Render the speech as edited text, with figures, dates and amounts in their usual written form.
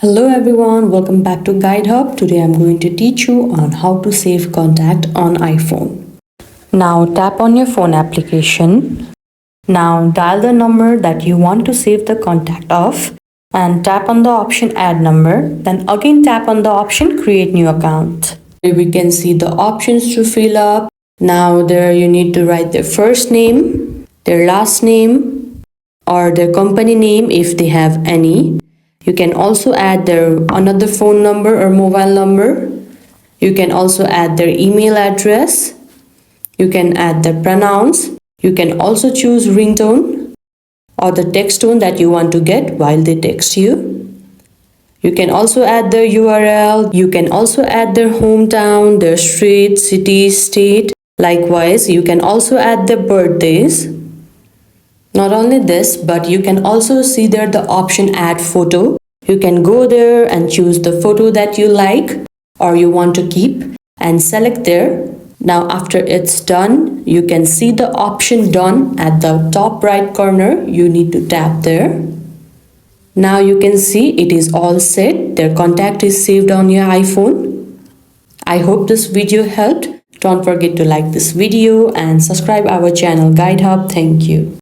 Hello everyone, welcome back to Guide Hub. Today I'm going to teach you on how to save contact on iPhone. Now tap on your phone application. Now dial the number that you want to save the contact of and tap on the option add number. Then again tap on the option create new account. Here we can see the options to fill up. Now there you need to write their first name, their last name or their company name if they have any. You can also add their another phone number or mobile number. You can also add their email address. You can add their pronouns. You can also choose ringtone or the text tone that you want to get while they text you. You can also add their URL. You can also add their hometown, their street, city, state. Likewise, you can also add their birthdays. Not only this, but you can also see there the option add photo. You can go there and choose the photo that you like or you want to keep and select there. Now after it's done, you can see the option done at the top right corner. You need to tap there. Now you can see it is all set. Their contact is saved on your iPhone. I hope this video helped. Don't forget to like this video and subscribe our channel Guide Hub. Thank you.